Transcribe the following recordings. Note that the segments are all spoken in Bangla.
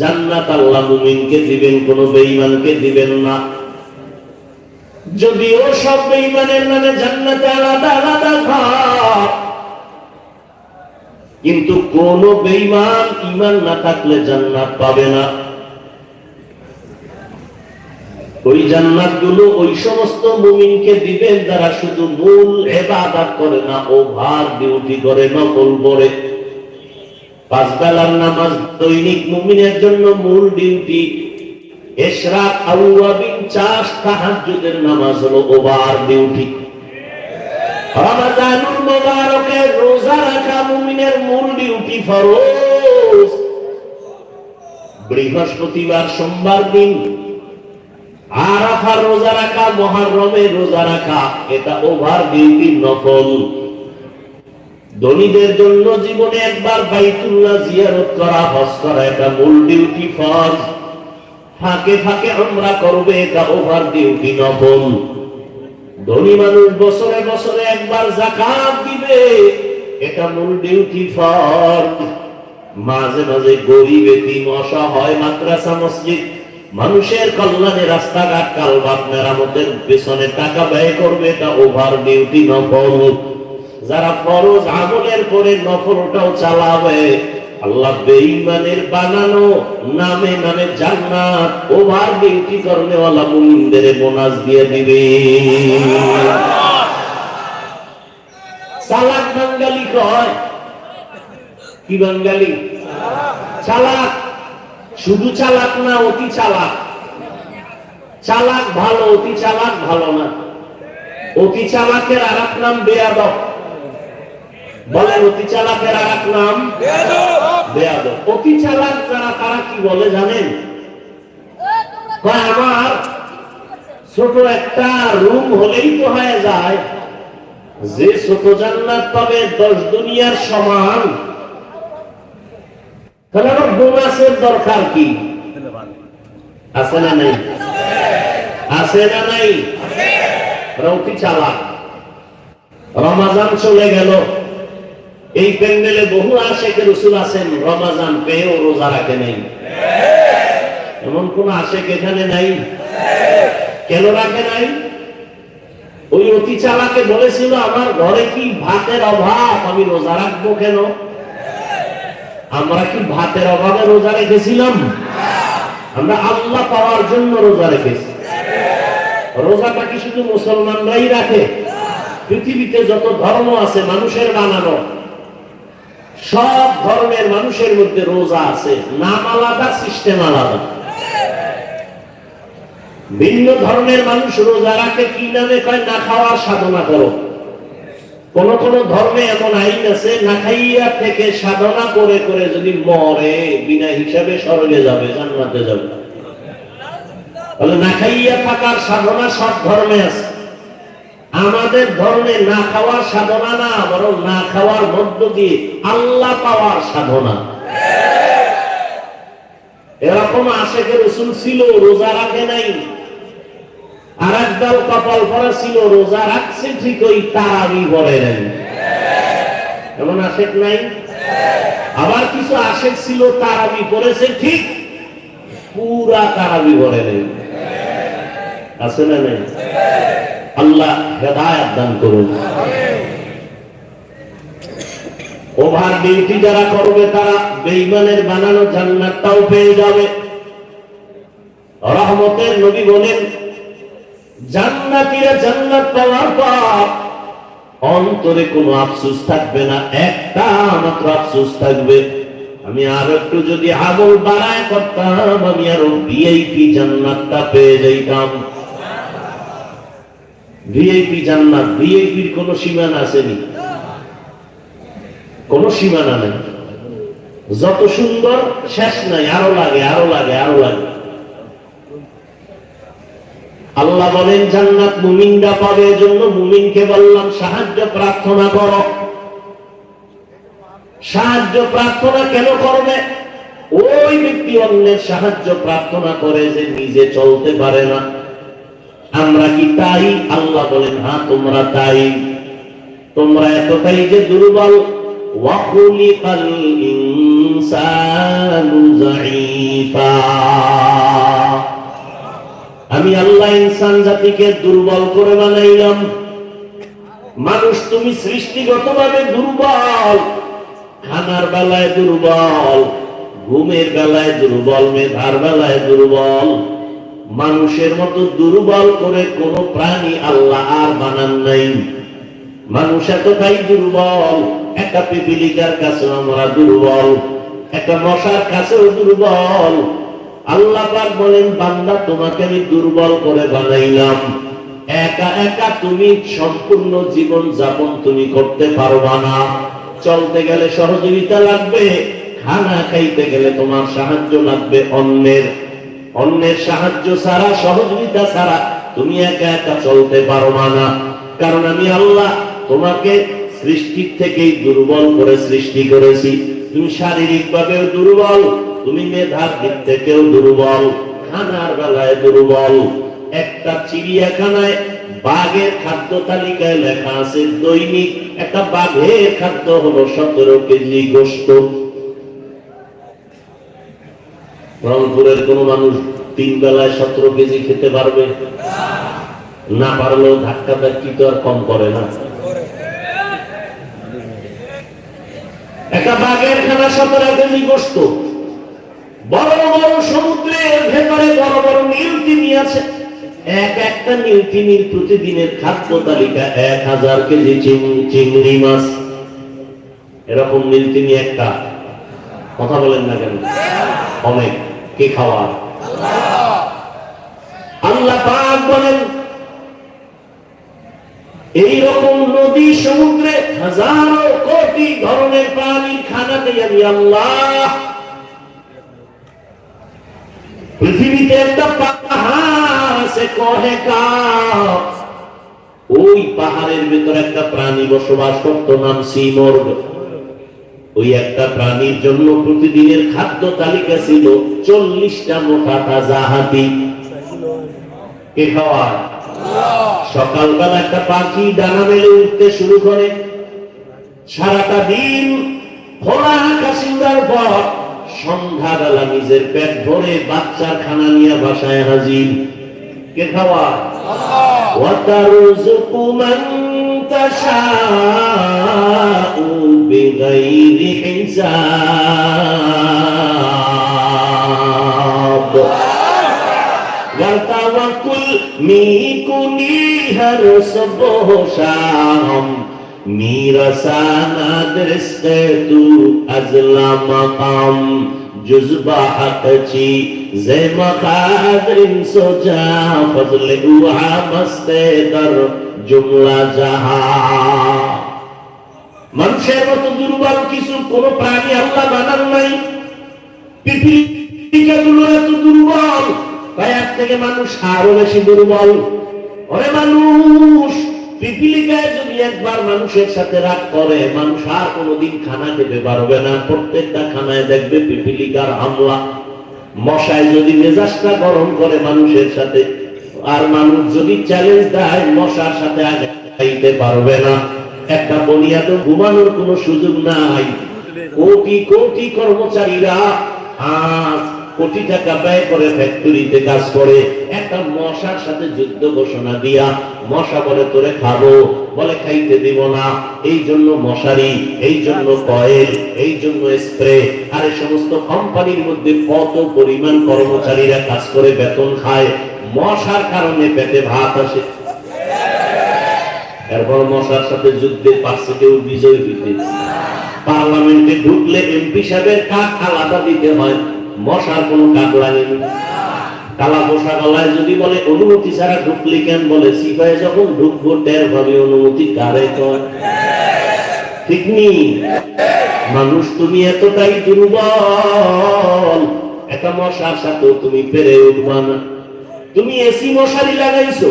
জান্নাত আল্লাহ মুমিনকে দিবেন, কোন বেঈমানকে দিবেন না। যদিও সব বেঈমানের নামে জান্নাতে আলাদা আলাদা ঘর, কিন্তু কোন বেঈমান ঈমান না থাকলে জান্নাত পাবে না। ওই জান্নাতগুলো ওই সমস্ত মুমিনকে দিবেন যারা শুধু মূল ইবাদত করে না, ওভার ডিউটি করে, নফল পড়ে। পাঁচ বেলার নামাজ দৈনিক মুমিনের জন্য মূল ডিউটি। ইশরাক, আওয়াবিন, চাষ, তাহাজ্জুদের নামাজ হলো ওভার ডিউটি। রমাদানুল মুবারকে রোজা রাখা মুমিনের মূল ডিউটি, ফরজ। বৃহস্পতিবার, সোমবার দিন আরাফার রোজা রাখা, মুহররমের রোজা রাখা, এটা ওভার ডিউটি, নফল। ধনীদের জন্য জীবনে একবার বাইতুল্লাহ জিয়ারত করা, হজ করা, এটা মূল ডিউটি, ফরজ। ফাঁকে ফাঁকে উমরা করবে, এটা ওভার ডিউটি, নফল। ধনী মানুষ বছরে বছরে একবার যাকাত দিবে, এটা মূল ডিউটি, ফরজ। মাঝে মাঝে গরিব, এতিম, অসহায়, মাদ্রাসা, মসজিদ, মানুষের কল্যাণে, রাস্তাঘাট, কালভার্ট মেরামতের পেছনে টাকা ব্যয় করবে, এটা ওভার ডিউটি, নফল। যারা ফরজ আমলের পরে নফলটাও চালাবে, আল্লাহ বেঈমানের বানানো নামে নামে জান্নাত ওভার ডিউটি করনেওয়ালা মুমিনদের বোনাস দিয়ে দিবে। চালাক বাঙালি কয়, কি বাঙালি? চালাক। শুধু চালাক না, অতি চালাক। চালাক ভালো, অতি চালাক ভালো না। অতি চালাকের আর এক নাম বেয়াদব। বলেন, অতি চালাকের আর এক নাম বেয়াদব। অতি চালাক যারা, তারা কি বলে জানেন? আমার ছোট একটা রুম হলেই তো হয়ে যায়, যে ছোট জান্নাত পাবে 10 দুনিয়ার সমান, তাহলে আমার বোনাসের দরকার কি? আছে না নাই? আছে না নাই? অতি চালাক। রমাজান চলে গেল, এই প্যান্ডেলে বহু আশেকে রাসূল আছেন, রমাজান পেয়েও রোজা রাখে নাই। এমন কোন আশেক এখানে নাই? কেন রাখে নাই? ওই অতি চালাকে বলেছিল, আমার ঘরে কি ভাতের অভাব, আমি রোজা রাখবো কেন? আমরা কি ভাতের অভাবে রোজা রেখেছিলাম? আমরা আল্লাহ পাওয়ার জন্য রোজা রেখেছি। রোজাটা কি শুধু মুসলমানরাই রাখে? পৃথিবীতে যত ধর্ম আছে মানুষের বানানো, সব ধর্মের মানুষের মধ্যে রোজা আছে, নাম আলাদা, সিস্টেম আলাদা। ভিন্ন ধর্মের মানুষ রোজা রাখে কি নামে? কয় না খাওয়ার সাধনা করো। কোন কোন ধর্মে এমন আইন আছে, না খাইয়া থেকে সাধনা করে করে যদি মরে, বিনা হিসাবে স্বর্গে যাবে, জান্নাতে যাবে। তাহলে না খাইয়া থাকার সাধনা সব ধর্মে আছে। আমাদের ধর্মে না খাওয়ার সাধনা না, বরং না খাওয়ার মধ্য দিয়ে আল্লাহ পাওয়ার সাধনা। এরকম আশেকে রাসূল ছিল, রোজা রাখে নাই। আর একদল কপাল পরা ছিল, রোজা রাখছে ঠিক, ওই তারাবি পড়ে নাই। এমন আশেক নাই? আবার কিছু আশেক ছিল, তারাবি পড়েছে ঠিক, পুরা তারাবি পড়ে নাই। আছে না নাই? আল্লাহ হেদায়েত দান করুন। ওভার ডিউটি যারা করবে, তারা বেঈমানের বানানো জান্নাতটাও পেয়ে যাবে। রহমতের নবী বলেন, জান্নাতীরা জান্নাত পাওয়ার পর অন্তরে কোনো আফসোস থাকবে না, একটা মাত্র আফসোস থাকবে, আমি আর একটু যদি আমল বাড়ায় করতাম, আমি আরো ভিআইপি জান্নাতটা পেয়ে যাইতাম। ভিআইপি জান্নাত, ভিআইপির কোন সীমানা আসেনি, কোন সীমানা নেই। যত সুন্দর শেষ নাই, আরো লাগে, আরো লাগে, আরো লাগে। আল্লাহ বলেন জান্নাত মুমিনরা পাবে, এজন্য মুমিনকে বললাম সাহায্য প্রার্থনা করো। সাহায্য প্রার্থনা কেন করবে? ওই ব্যক্তি অন্যের সাহায্য প্রার্থনা করে যে নিজে চলতে পারে না। আমরা কি তাই? আল্লাহ বলেন হ্যাঁ, তোমরা তাই। তোমরা এতটাই যে দুর্বল। ওয়া খুলিকাল ইনসানু যাঈফা। আমি আল্লাহ ইনসান জাতিকে দুর্বল করে বানাইলাম। মানুষ তুমি সৃষ্টিগতভাবে দুর্বল, খানার বেলায় দুর্বল, ঘুমের বেলায় দুর্বল, মেধার বেলায় দুর্বল। মানুষের মতো দুর্বল করে কোন প্রাণী আল্লাহ আর বানান নাই। মানুষ এতটাই দুর্বল, একটা পিপিলিকার কাছেও আমরা দুর্বল, একটা মশার কাছেও দুর্বল। আল্লাহ পাক বলেন, বান্দা তোমাকে আমি দুর্বল করে বানাইলাম। একা একা তুমি সম্পূর্ণ জীবন যাপন তুমি করতে পারবা না। চলতে গেলে সহযোগিতা লাগবে, খানা খাইতে গেলে তোমার সাহায্য লাগবে অন্যের। অন্যের সাহায্য ছাড়া, সহযোগিতা ছাড়া তুমি একা একা চলতে পারবা না। কারণ আমি আল্লাহ তোমাকে সৃষ্টির থেকেই দুর্বল করে সৃষ্টি করেছি। তুমি শারীরিক ভাবেও দুর্বল, তুমি মেধার দিক থেকেও দুর্বল, খানার বেলায় দুর্বল। একটা চিড়িয়াখানায় বাঘের খাদ্য তালিকায় লেখা আছে দৈনিক একটা বাঘের খাদ্য হলো 17 কেজি গোশত। রংপুরের কোন মানুষ 3 বেলায় 17 কেজি খেতে পারবে না? পারলেও ধাক্কা ধাক্কি তো আর কম করে না। একটা বাঘের খানা 17 কেজি গোশত। বড় বড় সমুদ্রের ভেতরে বড় বড় নীলতিমি আছে, একটা নীলতিমির প্রতিদিনের খাদ্য তালিকা 1000 কেজি চিংড়ি মাছ। এরকম নীলতিমি একটা, কথা বলেন না কেন? অনেক। কে খাওয়ার? আল্লাহ পাক বলেন, এইরকম নদী সমুদ্রে হাজারো কোটি ধরনের প্রাণীর খানা দেই আমি আল্লাহ। পৃথিবীতে একটা পাহাড় আছে কহে কাফ, ওই পাহাড়ের ভিতরে একটা প্রাণী বসবাস করত, নাম সিমর্গ। ওই একটা প্রাণীর জন্য প্রতিদিনের খাদ্য তালিকা ছিল 40টা মোটা তাজা হাতি। কে খাওয়ায়? সকালবেলা একটা পাখি ডানা মেলে উঠতে শুরু করে, সারাটা দিন খোলা আকাশ উড়ার পর সন্ধ্যাবেলা নিজের পেট ভরে বাচ্চার খানা নিয়ে বাসায় হাজির। কে খাওয়ায়? ওয়াতারযুকু মান তাশাউ বিগাইরি হিসাব। ওয়াতাওয়াক্কুল মিকুনি হর সুবহ শাম, মিরাসানা দরস্তে তু আজলা মাকাম, জুজবা হাকচি জেমা কাদরিন সোজা ফজলে উহা মস্তে দর জুমলা জাহা। মানুষের মতো দুর্বল কিছু কোন প্রাণী আল্লাহ বানান নাই। পৃথিবীগুলো এত দুর্বল, তাই এর থেকে মানুষ আরো বেশি দুর্বল। ওরে মানুষ, পিপিলিকায় যদি একবার মানুষের সাথে রাগ করে, মানুষ আর কোনোদিন খানা খেতে পারবে না। প্রত্যেকটা খানায় দেখবে পিপিলিকার হামলা। মশায় যদি মেজাজটা গরম করে মানুষের সাথে, আর মানুষ যদি চ্যালেঞ্জ দেয়, মশার সাথে আগে খাইতে পারবে না। একটা বনিয়াদ ঘুমানোর কোনো সুযোগ নাই। কোটি কোটি কর্মচারীরা আজ কোটি টাকা ব্যয় করে ফ্যাক্টরিতে কাজ করে, একটা মশার সাথে যুদ্ধ ঘোষণা দিয়া, মশা বলে তোরে খাবো, বলে খাইতে দিব না। এই জন্য মশারি, এই জন্য কয়েল, এই জন্য স্প্রে, আর এই সমস্ত কোম্পানির মধ্যে কত পরিমাণ কর্মচারীরা কাজ করে বেতন খায়, মশার কারণে পেটে ভাত আসে। এরপর মশার সাথে যুদ্ধে পারছে কেউ বিজয় হইতে। পার্লামেন্টে ঢুকলে এমপি সাহেবের কাক আলাদা দিতে হয়, মশার কোন কাক লাগেনি। কালা পোশা গলায় যদি বলে অনুমতি ছাড়া ঢুকলি কেন, বলে সিপাহে যখন ঢুকবো টের ভাবে অনুমতি কারে কর। ঠিক নি? মানুষ তুমি এতটাই দুর্বল, একটা মশার সাথে তুমি পেরে উঠবা না। তুমি এসি মশারি লাগাইছো,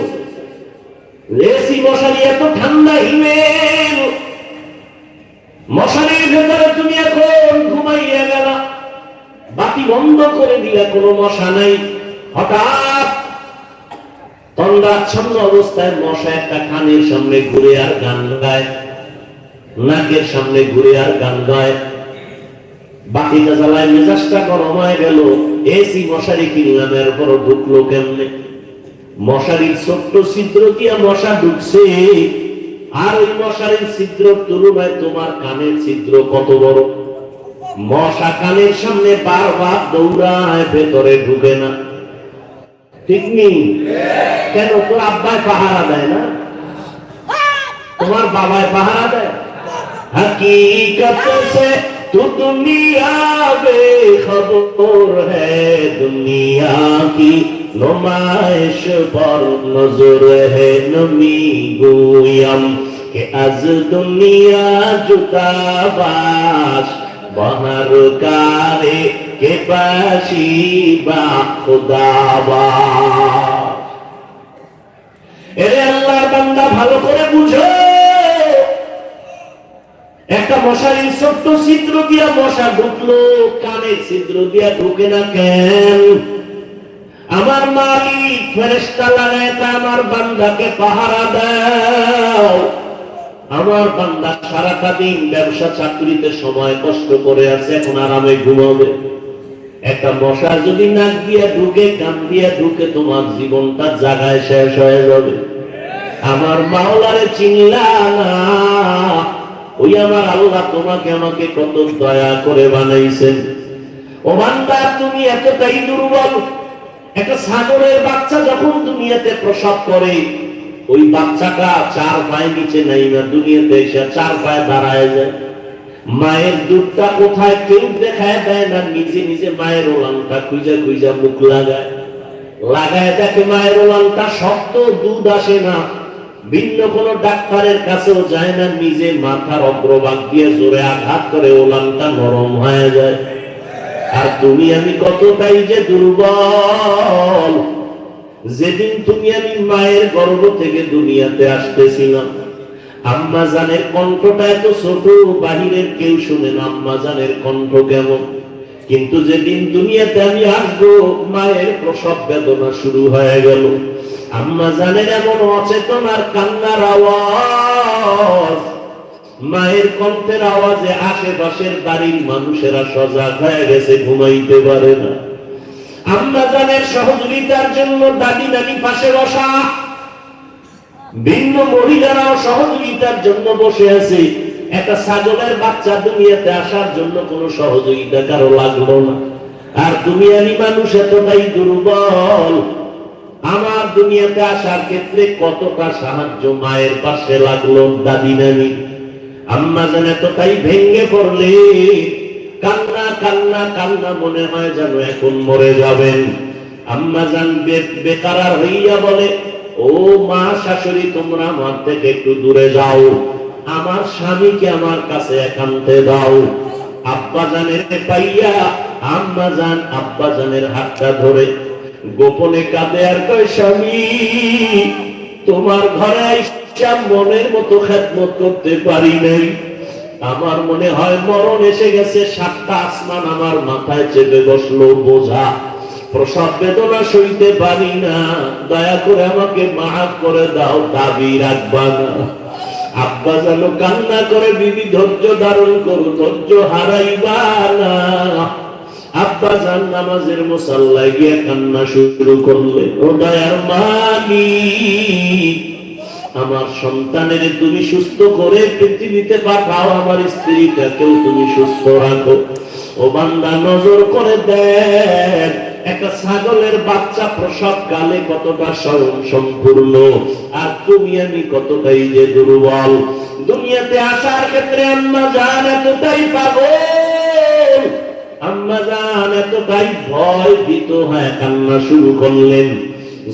এসি মশারি এত ঠান্ডা হিমেল, মশারির ভেতরে তুমি এখন ঘুমাইয়া গেলা, বাতি বন্ধ করে দিলে কোনো মশা নাই। হঠাৎ তন্দ্রাচ্ছন্ন অবস্থায় মশা একটা কানের সামনে ঘুরে আর গান গায়, নাকের সামনে ঘুরে আর গান গায়। বাতিটা জ্বালায় মেজাজটা গরম হয়ে গেল, এসি মশারি কিনলাম, এরপর ঢুকলো কেমনে? মশারির ছোট্ট ছিদ্র দিয়া মশা ঢুকছে, আর ওই মশারির ছিদ্র তুলনায় তোমার কানের ছিদ্র কত বড়। মশা কানের সামনে বারবার দৌড়ায়, ভেতরে ঢুকে না। ঠিক নেই? কেন? তোর আব্বায় পাহারা দেয় না? তোমার বাবায় পাহারা দেয়? हकीकत से तू दुनिया बेखबर है, दुनिया की नुमाइश पर नजर है। नमी गोयम के आज दुनिया जुदा बाश बाहर कारे के बाशी बा खुदाबाश। এরে আল্লাহর বান্দা ভালো করে বুঝো, একটা মশারির ছোট্ট ছিদ্র দিয়া মশা ঢুকলো, কানের ছিদ্র দিয়া ঢুকে না কেন? আমার মালিক ফেরেশতা লাগায় তা আমার বান্দাকে পাহারা দাও। আমার বান্দা সারাটা দিন ব্যবসা চাকরিতে সময় কষ্ট করে আছে, এখন আরামে ঘুমাবে। একটা মশা যদি নাক দিয়া ঢুকে, কান দিয়া ঢুকে, তোমার জীবনটা জায়গায় শেষ হয়ে যাবে। আমার মাওলারে চিনলা না? ওই আমার আল্লাহ তোমাকে আমাকে কত দয়া করে বানাইছেন। ও বান্দা, তুমি এতটাই দুর্বল। একটা ছাগলের বাচ্চা যখন দুনিয়াতে প্রসব করে, ওই বাচ্চাটা 4 পায়ে নিচে নাই না, দুনিয়াতে এসে 4 পায়ে দাঁড়ায় যায়। মায়ের দুধটা কোথায় কেউ দেখায় দেয় না, নিজে নিজে মায়ের ওলানটা খুঁজা খুঁজা মুখ লাগায়, লাগায় দেখে মায়ের ওলানটা শক্ত, দুধ আসে না। ভিন্ন কোন ডাক্তারের কাছেও যায় না, নিজে মাথার অগ্রভাগ দিয়ে জোরে আঘাত করে ওলানটা নরম হয়ে যায়। আর তুমি আমি কতটাই যে দুর্বল। যেদিন তুমি আমি মায়ের গর্ভ থেকে দুনিয়াতে আসতেছিলাম, আম্মা জানের কণ্ঠটা এত ছোট, বাহিরের কেউ শুনে না আম্মা জানের কণ্ঠ কেমন। কিন্তু যেদিন দুনিয়াতে আমি আসবো, মায়ের প্রসব বেদনা শুরু হয়ে গেল। আম্মা জানের এমন অচেতন আর কান্নার আওয়াজ, মায়ের কণ্ঠের আওয়াজে আশেপাশের বাড়ির মানুষেরা সজাগ হয়ে গেছে, ঘুমাইতে পারে না। আম্মা জানের সহযোগিতার জন্য দাদি নানি পাশে বসা, ভিন্ন মহিলারাও সহযোগিতার জন্য বসে আছে। একটা ছাগলের বাচ্চা দুনিয়াতে আসার জন্য কোনো সহযোগিতা কারো লাগলো না। আর দুনিয়ারই মানুষ এতটাই দুর্বল। আমার দুনিয়াতে আসার ক্ষেত্রে কতটা সাহায্য মায়ের পাশে লাগলো, দাদি নানি। আম্মা জান এতটাই ভেঙে পড়লে, কান্না কান্না কান্না, মনে হয় যেন এখন মরে যাবেন। আম্মা জান বেকারার হইয়া বলে, ও মা শাশুড়ি, তোমরা আমার থেকে একটু দূরে যাও, আমার স্বামীকে আমার কাছে একান্তে দাও। আব্বা জানের পাইয়া আম্মা জান আব্বা জানের হাতটা ধরে গোপনে কাঁদে আর কয়, স্বামী, তোমার ঘরে আইসা মনের মতো খেদমত করতে পারি নাই। আমার মনে হয় মরণ এসে গেছে। 7টা আসমান আমার মাথায় চেপে বসলো বোঝা, প্রসব বেদনা সইতে পারি না। দয়া করে আমাকে মাফ করে দাও, দাবি রাখবা না। আব্বা যেন কান্না করে, বিবি ধৈর্য ধারণ করো, ধৈর্য হারাইবা না। আব্বা জান নামাজের মুসাল্লায় গিয়ে কান্না শুরু করলেন। ও দয়ার মালিক, আমার সন্তানের তুমি সুস্থ করে পৃথিবীতে পাঠাও, আমার স্ত্রীটাকেও তুমি সুস্থ রাখো। ও বান্দা, নজর করে দেখ, একটা ছাগলের বাচ্চা প্রসব কালে কতটা স্বয়ং সম্পূর্ণ, আর তুমি আমি কতটাই যে দুর্বল। দুনিয়াতে আসার ক্ষেত্রে আম্মা জান এতটাই পাগল, আম্মা জান এতটাই ভয় ভীত হয়ে কান্না শুরু করলেন।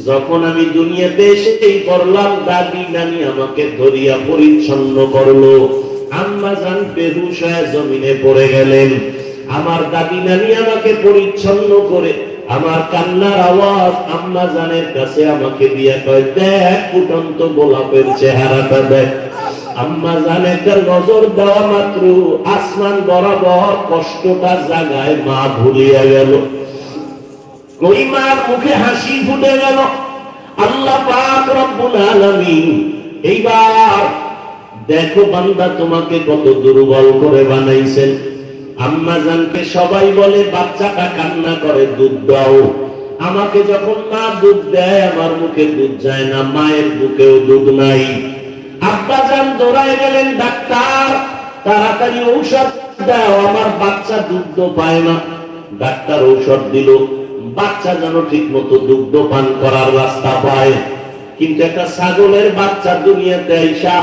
যখন আমি দুনিয়াতে এসেই পড়লাম, দাদি নানি আমাকে ধরিয়া পরিচ্ছন্ন করলো। আম্মা জান বেহুশ হয়ে জমিনে পড়ে গেলেন। আমার দাদি নানি আমাকে পরিচ্ছন্ন করে, আমার কান্নার আওয়াজ আম্মা জানের কাছে আমাকে দিয়া কয়, দেখ ফুটন্ত গোলাপের চেহারাটা দেখ। আম্মা জান একটা নজর দেওয়া মাত্র আসমান বরাবর কষ্টটার জায়গায় মা ভুলিয়া গেল। ওই মার মুখে হাসি ফুটে গেল। আল্লাহ পাক রব্বুল আলামিন, এইবার দেখো বান্দা, তোমাকে কত দুর্বল করে বানাইছেন। আম্মা জানকে সবাই বলে বাচ্চাটা কান্না করে, দুধ দাও। আমাকে যখন মা দুধ দেয় আমার মুখে দুধ যায় না, মায়ের বুকেও দুধ নাই। আব্বা জান দৌড়ায় গেলেন, ডাক্তার তাড়াতাড়ি ঔষধ দাও, আমার বাচ্চা দুধ পায় না। ডাক্তার ঔষধ দিল, বাচ্চা যেন ঠিক মতো দুগ্ধ পান করার রাস্তা পায়। কিন্তু একটা ছাগলের বাচ্চা দুনিয়াতে আইসা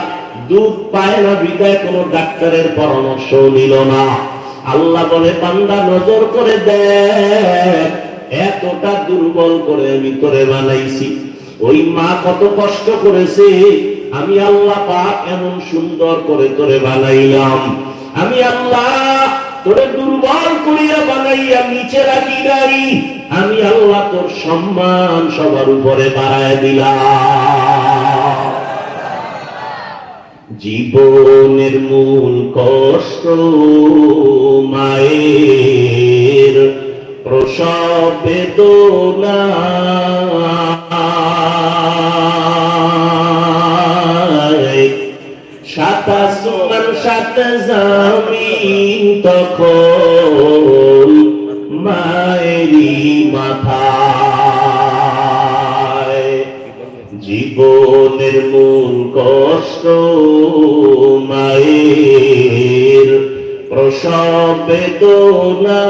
দুধ পায় না, বিদায় কোনো ডাক্তারের পরামর্শ নিল না। আল্লাহ বলে, বান্দা নজর করে দেখ, এতটা দুর্বল করে আমি তোরে বানাইছি। ওই মা কত কষ্ট করেছে, আমি আল্লাহ পাক এমন সুন্দর করে তোরে বানাইলাম। আমি আল্লাহ তোরে দুর্বল করিয়া বানাইয়া নিচে রাখি নাই, আমি আল্লাহ তোর সম্মান সবার উপরে বাড়ায় দিলাম। জীবনের মূল কষ্ট মায়ের প্রসব বেদনা, সাত আসমান সাত জমিন তখন মায়েরই মাথায়। জীবনের মূল কষ্ট মায়ের প্রসব বেদনা,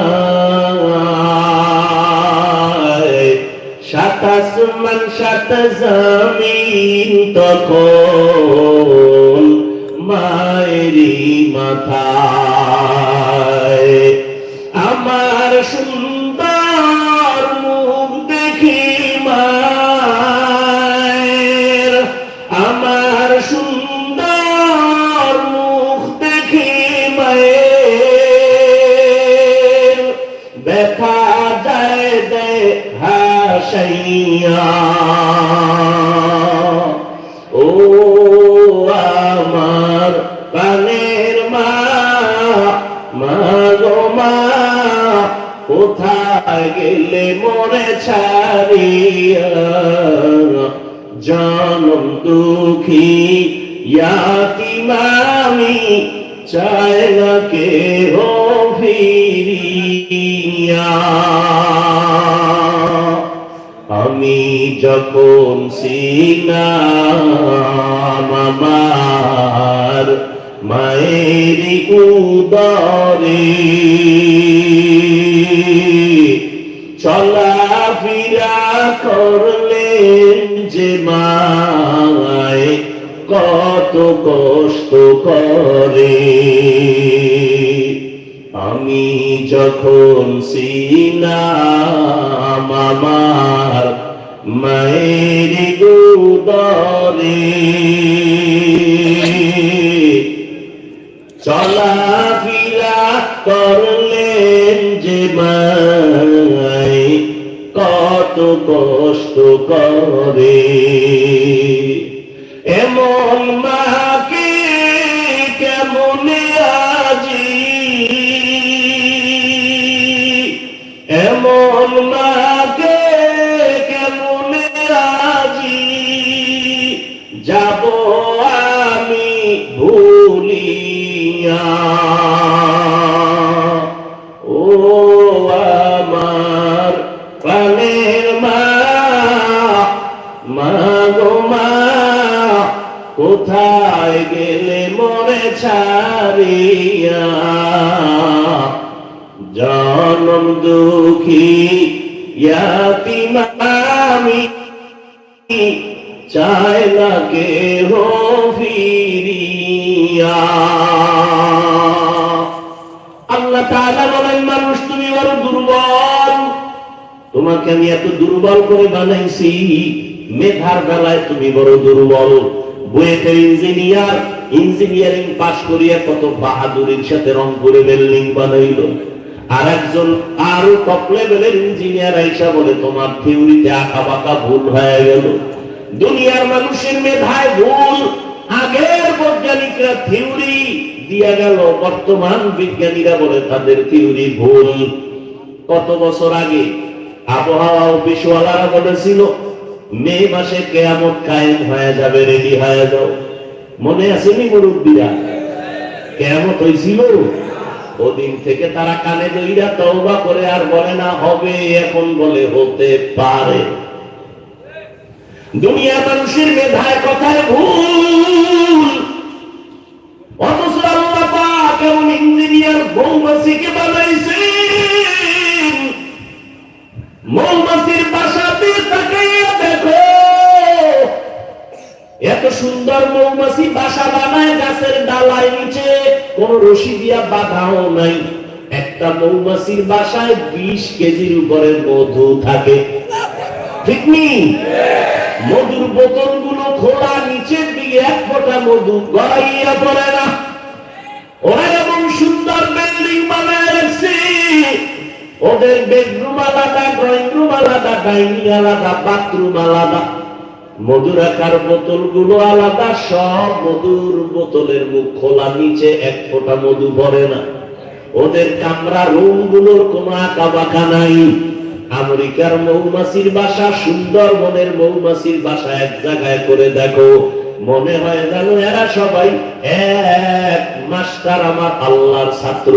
সাত আসমান সাত জমিন তখন মায়েরই মাথায়। আমার সুন্দর মুখ দেখি মায়ের, আমার সুন্দর মুখ দেখি মায়ের, ব্যথা যায় দেয় হাসাইয়া। ও আমার প্রাণের মা, মা গো মা, কোথায় গেলে মরে ছাড়িয়া, জনম দুঃখী ইয়াতীম আমি, চাই না কেহ ফিরিয়া। আমি যখন ছিলাম আমার মায়ের উদরে, চলাফেরা করলেন যে মায় কত কষ্ট করে। আমি যখন ছিলাম আমার মায়ের উদরে, চলাফেরা করলেন যে মায় কত কষ্ট করে। এমন মাকে কেমনে আজি, এমন মাকে কেমনে আজি যাব আমি ভুলিয়া। ও আমার প্রাণের মা, মা গো মা, কোথায় গেলে মরে ছাড়িয়া, জনম দুঃখী ইয়াতীম আমি, চাই না কেহ ফিরিয়া। আল্লাহ তাআলা বলেন, মানুষ তুমি বড় দুর্বল, তোমাকে আমি এত দুর্বল করে বানাইছি, মেধার বেলায় তুমি বড় দুর্বল। বুয়েটের ইঞ্জিনিয়ার ইঞ্জিনিয়ারিং পাশ করিয়া কত বাহাদুরির সাথে রংপুরে বিল্ডিং বানাইল, আর একজন আরো টপ লেভেলের ইঞ্জিনিয়ার আইসা বলে তোমার থিওরিতে আঁকা বাঁকা ভুল হয়ে গেল। দুনিয়ার মানুষের মেধায় ভুল, আগের বৈজ্ঞানিকরা থিওরি দিয়া গেল, বর্তমান বিজ্ঞানীরা বলে তাদের থিওরি ভুল। কত বছর আগে আবহাওয়া অফিসওয়ালারা বলেছিল মে মাসে কিয়ামত কায়েম হয়ে যাবে, রেডি হয়ে যাও। মনে আসেনি মুরব্বীরা? কিয়ামত হয়েছিল? ওদিন থেকে তারা কানে দইরা তওবা করে আর বলে না হবে, এখন বলে হতে পারে। দুনিয়ার মানুষের মেধায় কথায় ভুল, অথচ আল্লাহ পাক এমন ইঞ্জিনিয়ার মৌমাছিকে বানাইছেন, মৌমাছির বাসাতে তাকাইয়া দেখো, এত সুন্দর মৌমাছি বাসা বানায় গাছের ডালায়, নিচে কোন রশি দিয়া বাঁধাও নাই। একটা মৌমাছির বাসায় 20 কেজির উপরে মধু থাকে, ঠিক নেই? মধুর বোতল গুলো খোলা, নিচের দিকে 1 ফোঁটা মধু গড়াইয়া পড়ে না। ওরা এমন সুন্দর বিল্ডিং বানায় রাখছে, ওদের বেডরুম আলাদা, ড্রয়িং রুম আলাদা, ডাইনিং আলাদা, বাথরুম আলাদা, মধু রাখার বোতল গুলো আলাদা, সব মধুর বোতলের মুখ খোলা, নিচে 1 ফোঁটা মধু পড়ে না। ওদের কামরা রুম গুলোর কোনো আঁকা বাঁকা নাই। আমেরিকার মৌমাছির বাসা, সুন্দরবনের মৌমাছির বাসা এক জায়গায় করে দেখো, মনে হয় জানো এরা সবাই এক মাস্টার, আমার আল্লাহর ছাত্র।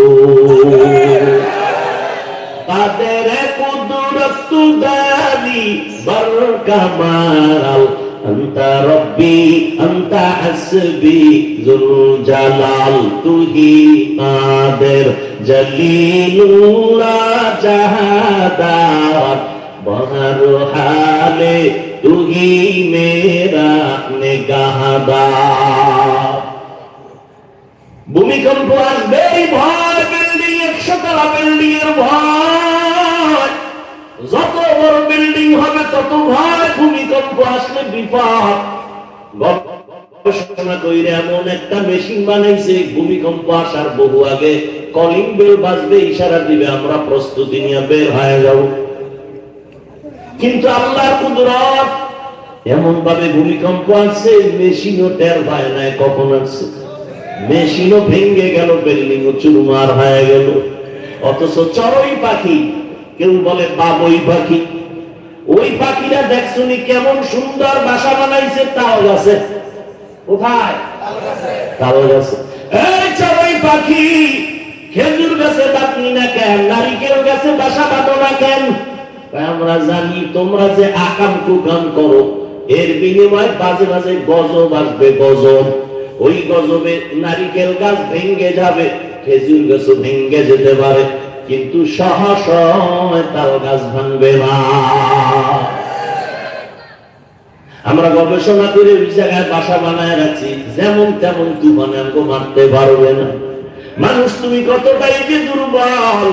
তাদের কুদরত দানি বরকামাল, আনতা রব্বি আনতা হাসবি যুল জালাল, তুহি কাদের জলিলুল্লাহ জাহাদার, বহর হালে তুহি মেরা নিগাহদার। ভূমিকম্প আসবে ভয়, বিল্ডিং 100 তলা বিল্ডিং এর ভয়, যত বড় বিল্ডিং হবে তত ভয়, ভূমিকম্প আসলে বিপদ। গবেষণা কইরে এমন একটা মেশিন বানাইছে, ভূমিকম্প আসার বহু আগে কলিং বেল বাজবে, ইশারা দিবে, আমরা প্রস্তুতি নিয়ে বের হয়ে যাব। কিন্তু আল্লাহর কুদরত, এমন ভাবে ভূমিকম্প আসছে মেশিনও টের পায় না কখন আসছে, মেশিনও ভেঙে গেল, বিল্ডিংও চুরমার হয়ে গেল। অথচ চড়ুই পাখি, কেউ বলে বাবুই পাখি, ওই পাখিরা দেখছুনি কেমন সুন্দর বাসা বানাইছে তাল গাছে। কোথায়? তাল গাছে। এই চড়ুই পাখি, খেজুর গাছে বাঁধনি না কেন, নারিকেল গাছে বাসা বাঁধো না কেন? আমরা জানি তোমরা যে আকাম কুকাম করো, এর বিনিময়ে বাজে বাজে গজব আসবে, গজব। ওই গজবে নারিকেল গাছ ভেঙে যাবে, খেজুর গাছও ভেঙে যেতে পারে, কিন্তু সহসায় তাল গাছ ভাঙবে না। আমরা গবেষণা করে ওই জায়গায় বাসা বানায় রাখছি, যেমন তেমন তুফানে আমাকে মারতে পারবে না। মানুষ তুমি কতটাই যে দুর্বল,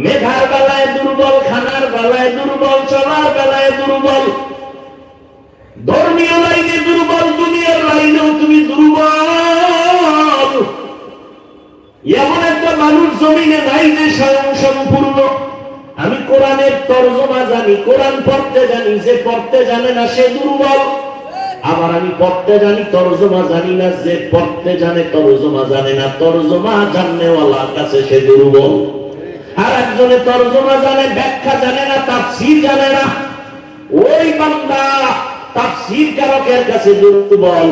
মেধার বেলায় দুর্বল, খানার বেলায় দুর্বল, চলার বেলায় দুর্বল, ধর্মীয় লাইনে দুর্বল, দুনিয়ার লাইনেও তুমি দুর্বল। এমন একটা মানুষ জমিনে নাই যে স্বয়ং সম্পূর্ণ। আমি কোরআনের তরজমা জানি, কোরআন পড়তে জানি, যে পড়তে জানে না সে দুর্বল। আবার আমি পড়তে জানি, তরজমা জানি না, যে পড়তে জানে তরজমা জানে না, তরজমা জাননেওয়ালার কাছে সে দুর্বল। আর একজনে তরজমা জানে, ব্যাখ্যা জানে না, তাফসীর জানে না, ওই বান্দা তাফসীর কারকের কাছে দুর্বল।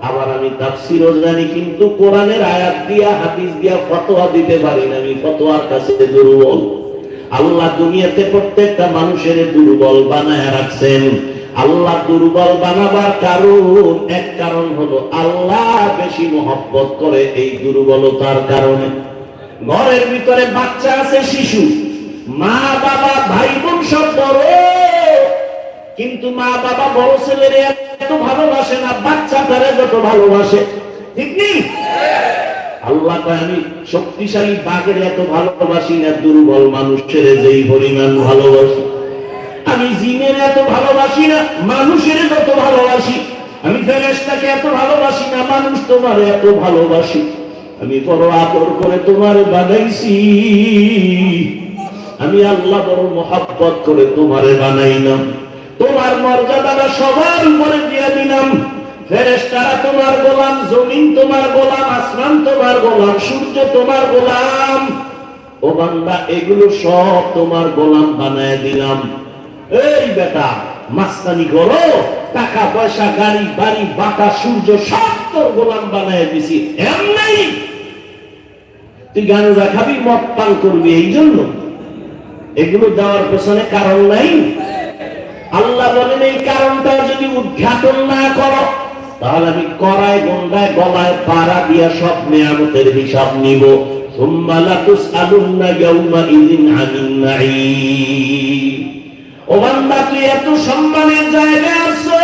আবার আমি তাফসীরও জানি, কিন্তু কোরআনের আয়াত দিয়া হাদিস দিয়া ফতোয়া দিতে পারি না, আমি ফতোয়ার কাছে দুর্বল। আল্লাহ দুনিয়াতে প্রত্যেকটা মানুষের দুর্বল বানায় রাখছেন। আল্লাহ দুর্বল বানাবার কারণ, এক কারণ হলো আল্লাহ বেশি মহব্বত করে এই দুর্বলতার কারণে। ঘরের ভিতরে বাচ্চা আছে, শিশু, মা বাবা ভাই বোন সব বড়, কিন্তু মা বাবা বড় ছেলের এত ভালোবাসে না বাচ্চাটারে যত ভালোবাসে, ঠিক নেই? আল্লাহ কয় আমি শক্তিশালী বাঘের এত ভালোবাসি না, দুর্বল মানুষের যেই পরিমাণ ভালোবাসি। আমি জিনের এত ভালোবাসি না, মানুষের যত ভালোবাসি। আমি ফেরেশতাকে এত ভালোবাসি না, মানুষ তোমার এত ভালোবাসি। আমি বড় আদর করে তোমার বানাইছি, আমি আল্লাহ বড় মহব্বত করে তোমারে বানাইলাম। তোমার মর্যাদাটা সবার উপরে দিয়ে দিলাম। ফেরেশতারা তোমার গোলাম, জমিন তোমার গোলাম, আসমান তোমার গোলাম, সূর্য তোমার গোলাম। ও বান্দা, এগুলো সব তোমার গোলাম বানায় দিলাম। এই বেটা, মাস্তানি করো, টাকা পয়সা, গাড়ি বাড়ি, বাতাস, সূর্য সব তোর গোলাম বানায় দিছি। এমনি তুই গাঁজা খাবি, মদ পান করবি, এই জন্য এগুলো দেওয়ার পেছনে কারণ নাই। আল্লাহ বলেন এই কারণটা যদি উদ্ঘাটন না করো তাহলে আমি করায় গন্ডায় গলায় পাড়া দিয়া সব নিয়ামতের হিসাব নিব। সুম্মা লাতুসআলুন্না ইয়াউমাইযিন আনিন নাঈম। ও বান্দা, তুই এত সম্মানের জায়গায় আছো,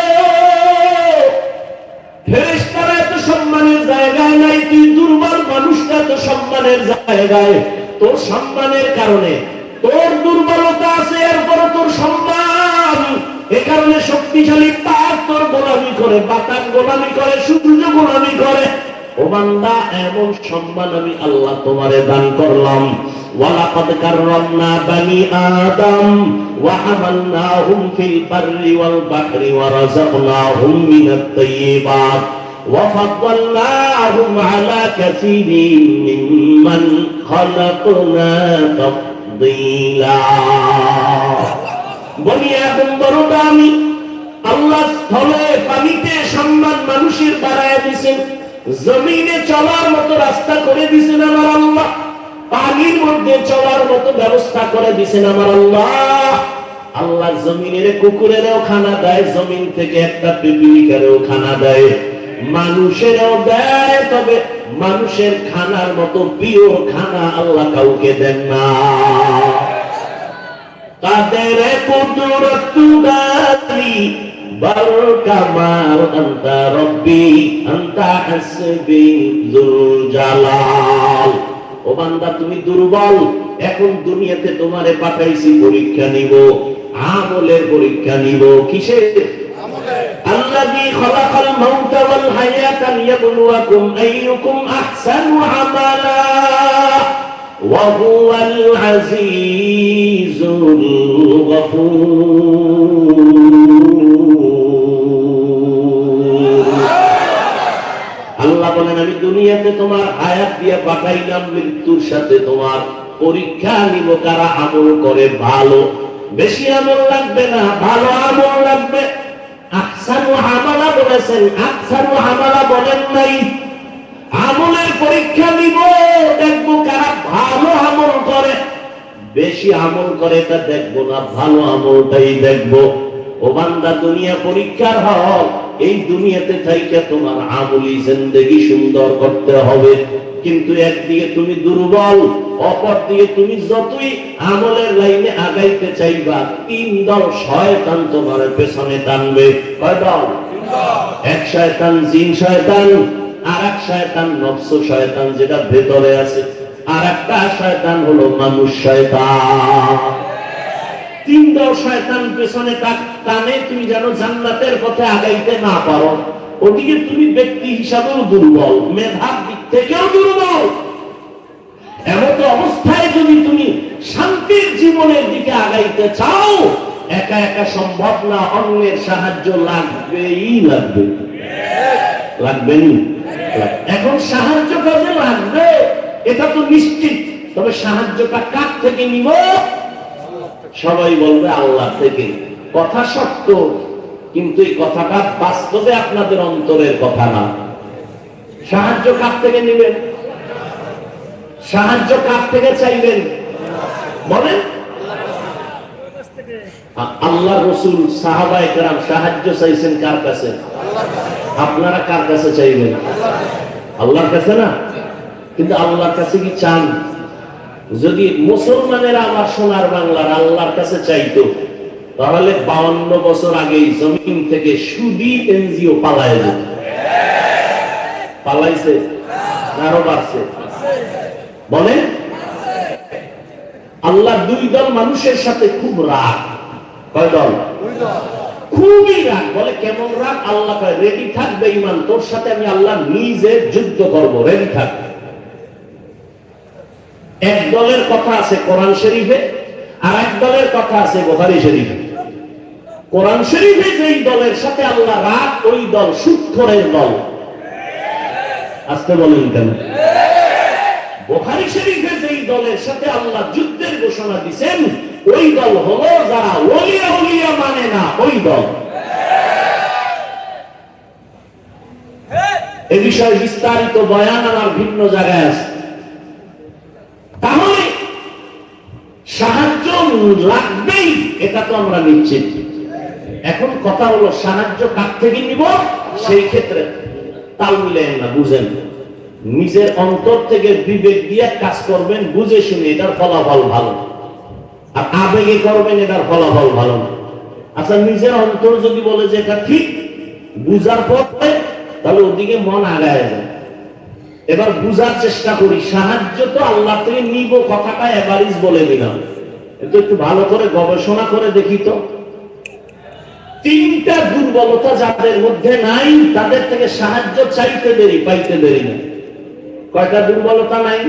ফেরেশতারা এত সম্মানের জায়গায় নাই, তুই দুর্বল মানুষটা এত সম্মানের জায়গায়। তোর সম্মানের কারণে তোর দুর্বলতা আছে, এরপরে তোর সম্মান। এ কারণে শক্তিশালী তার তোর গোলামি করে, বাতাস গোলামি করে, সূর্য গোলামি করে। ও বান্দা, এমন সম্মান আমি আল্লাহ তোমারে দান করলাম। ওয়ালাকাদ কাররামনা বানি আদম ওয়া হামালনাহুম ফিল বাররি ওয়াল বাহরি ওয়া রাযাকনাহুম মিনাত তাইয়্যিবাত ওয়া ফাদ্দালনাহুম আলা কাসীরিন মিম্মান খালাকনা তাফদীলা। বনি আদম বড় দামি। আল্লাহ স্থলে পানিতে সম্মান মানুষের বাড়ায় দিয়েছেন, জমিনে চলার মতো রাস্তা করে দিয়েছেন আমার আল্লাহ, পানির মধ্যে চলার মতো ব্যবস্থা করে দিয়েছেন আমার আল্লাহ। আল্লাহ জমিনের কুকুরেরও খানা দেয়, জমিন থেকে একটা পিপিলিকারও খানা দেয়, মানুষেরও দেয়। তবে মানুষের খানার মতো প্রিয় খানা আল্লাহ কাউকে দেন না। তাদের কুদরতুদারি বারকামাল আনতা রব্বি আনতা হাসবি যুল জালাল। ও বান্দা, তুমি দুর্বল, এখন দুনিয়াতে তোমারে পাঠাইছি পরীক্ষা নিব, আমলের পরীক্ষা নিব। কিসের? আমলের। আল্লাযী খালাকাল মাউতা ওয়াল হায়াতা লিয়াবলুয়াকুম আইয়ুকুম আহসানু আমালা ওয়া হুয়াল আজিজুল গফুর। আল্লাহ বলেন আমি দুনিয়াতে তোমার হায়াত দিয়ে পাঠাইলাম, মৃত্যুর সাথে তোমার পরীক্ষা নিব কারা আমল করে ভালো। বেশি আমল লাগবে না, ভালো আমল লাগবে। আহসানু আমালা বলেছেন, আহসানু আমালা বলেন নাই। আমলের পরীক্ষা নিব, দেখবো কারা ভালো আমল করে। বেশি আমল করে তা দেখবো না, ভালো আমলটাই দেখবো। ও বান্দা, দুনিয়া পরীক্ষার হল। এই দুনিয়াতে থাইকা তোমার আমলি জিন্দেগি সুন্দর করতে হবে। কিন্তু একদিকে তুমি দুর্বল, অপর দিকে তুমি যতই আমলের লাইনে আগাইতে চাইবা, তিন দল শয়তান তোমার পেছনে টানবে। কয় দল? এক শয়তান জিন শয়তান, আর এক শয়তান নফস শয়তান যেটা ভেতরে আছে, আর একটা শয়তান হলো মানুষ শয়তান। তিন দল শয়তান পেছনে টানে, তুমি যেন জান্নাতের পথে আগাইতে না পারো। ওদিকে তুমি ব্যক্তি হিসাবেও দুর্বল, মেধার দিক থেকেও দুর্বল। এমন অবস্থায় যদি তুমি শান্তির জীবনের দিকে আগাইতে চাও, একা একা সম্ভব না, অন্যের সাহায্য লাগবেই লাগবে। লাগবেনি? এখন সাহায্য কাজে লাগবে, এটা তো নিশ্চিত। তবে সাহায্যটা কার থেকে নিব? সবাই বলবে আল্লাহ থেকে। কথা সত্য, কিন্তু এই কথাটা বাস্তবে আপনাদের অন্তরের কথা না। সাহায্য কার থেকে নেবেন? সাহায্য কার থেকে চাইবেন? বলেন। আল্লাহ রসুল সাহাবায়ে কেরাম সাহায্য চাইছেন কার কাছে? আপনারা কার কাছে চাইবেন? আল্লাহর কাছে না? কিন্তু আল্লাহর কাছে কি চান? যদি মুসলমানেরা আমার সোনার বাংলার আল্লাহর কাছে চাইতো, তাহলে 52 বছর আগেই জমিন থেকে সুদী এনজিও পালায় যেত। পালাইছে? আরো বাড়ছে। বলেন। আল্লাহ দুই দল মানুষের সাথে খুব রাগ। কয় দল? খুবই রাগ। বলে কেমন রাগ? আল্লাহ কয় রেডি থাক বেঈমান, তোর সাথে আমি আল্লাহ নিজে যুদ্ধ করব, রেডি থাক। এক দলের কথা আছে কোরআন শরীফে, আর এক দলের কথা আছে বুখারী শরীফে। কোরআন শরীফে যেই দলের সাথে আল্লাহ রাগ, ওই দল সুদখোরের দল। আজকে বলেন কেন? বুখারী শরীফে যেই দলের সাথে আল্লাহ যুদ্ধের ঘোষণা দিয়েছেন, ওই দল হলো যারা ওলিয়া ওলিয়া মানে না, ওই দল। এ বিষয়ে বিস্তারিত বয়ান আমার ভিন্ন জায়গায় আছে। তাহলে সাহায্য লাগবেই, এটা তো আমরা নিশ্চিত। এখন কথা হলো সাহায্য কার থেকে নিব, সেই ক্ষেত্রে তাল মিলেন না, বুঝেন। নিজের অন্তর থেকে বিবেক দিয়ে কাজ করবেন, বুঝে শুনে, এটার ফলাফল ভালো। আর আবেগে করবেন, এটার ফলাফল ভালো না। আচ্ছা, নিজের অন্তর যদি বলে যে এটা ঠিক, বুঝার পরে তাহলে ওদিকে মন আগায় যায়। এবার বুঝার চেষ্টা করি, সাহায্য তো আল্লাহ থেকে নিব, কথাটা এভারেজ বলে দিলাম, কিন্তু একটু ভালো করে গবেষণা করে দেখি তো। তিনটা দুর্বলতা যাদের মধ্যে নাই, তাদের থেকে সাহায্য চাইতে দেরি, পাইতে দেরি না। কয়টা দুর্বলতা নাই?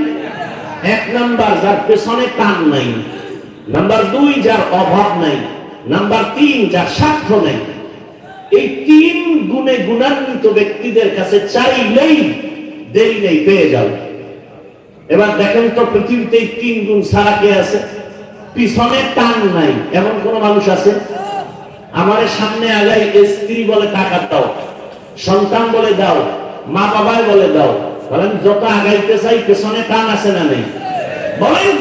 এক নাম্বার, যার পেছনে টান নাই। নাম্বার দুই, যার অভাব নাই। নাম্বার তিন, যার স্বার্থ নাই। এই তিন গুণে গুণান্বিত ব্যক্তিদের কাছে চাইলেই দেরি নেই, পেয়ে যাও। এবার দেখেন তো, পৃথিবীতে এই তিন গুণ ছাড়া কে আছে? পিছনে টান নাই এমন কোন মানুষ আছে? আমার সামনে আগাই স্ত্রী বলে টাকা দাও, সন্তান বলে দাও, মা বাবাই বলে দাও, বলেন যত আগাইতে চাই পেছনে টান আছে না নেই? বলেন।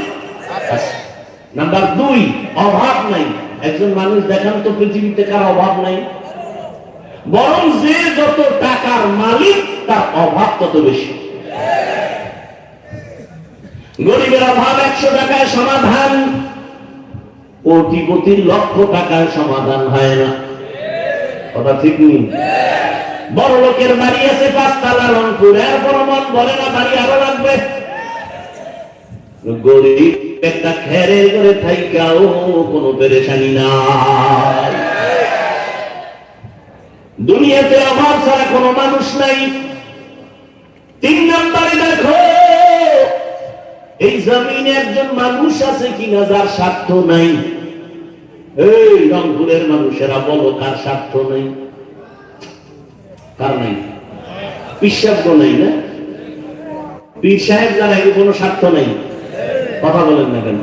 নাম্বার দুই, অভাব নাই। একজন মানুষ দেখান তো পৃথিবীতে কার অভাব নাই? বরং যে যত টাকার মালিক তার অভাব তত বেশি। গরিবের অভাব 100 টাকায় সমাধান, কোটিপতির লক্ষ টাকায় সমাধান হয় না। কথা ঠিক নেই? বড় লোকের বাড়ি আছে 5 তলা রংপুর, এরপর মন বলে না বাড়ি আরো লাগবে। গরিব একটা খেরে করে থাইকাও কোনো পেরেশানি নাই। দুনিয়াতে অভাব ছাড়া কোনো মানুষ নাই। 3 নম্বরে দেখো, এই জমিনে একজন মানুষ আছে কিনা যার স্বার্থ নাই? এই রংপুরের মানুষেরা বলো, কার স্বার্থ নাই? কার নাই? পীর সাহেব নাই না? পীর সাহেব যারা, কোনো স্বার্থ নাই। কথা বলেন না কেন?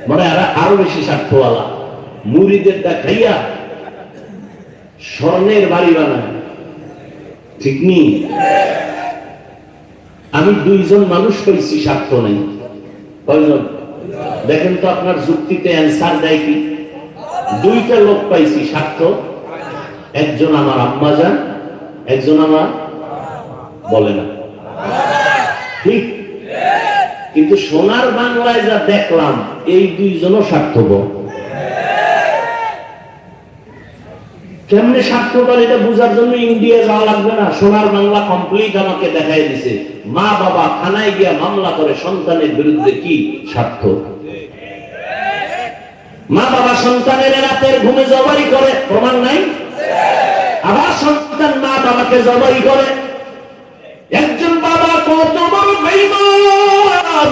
মানে আরো বেশি স্বার্থওয়ালা। মুরিদের দেখাইয়া স্বর্ণের বাড়ি বানায়, ঠিক নেই? আমি 2 জন মানুষ পেয়েছি স্বার্থ নেই। কয়জন? দেখেন তো আপনার যুক্তিতে অ্যান্সার দেয় কি? 2টা লোক পাইছি স্বার্থ, একজন আমার আম্মাজান, একজন আমার বলে না, ঠিক? কিন্তু সোনার বাংলায় যা দেখলাম, এই 2 জনও স্বার্থপর। কেমনে স্বার্থপর এটা বোঝার জন্য ইন্ডিয়া যাওয়া লাগবে না, সোনার বাংলা কমপ্লিট আমাকে দেখাই দিছে। মা বাবা থানায় গিয়া মামলা করে সন্তানের বিরুদ্ধে কি স্বার্থ? মা বাবা সন্তানের রাতের ঘুমে জবাই করে, প্রমাণ নাই? আবার সন্তান মা বাবাকে জবাই করে। একজন বাবা কত বড় বেঈমান,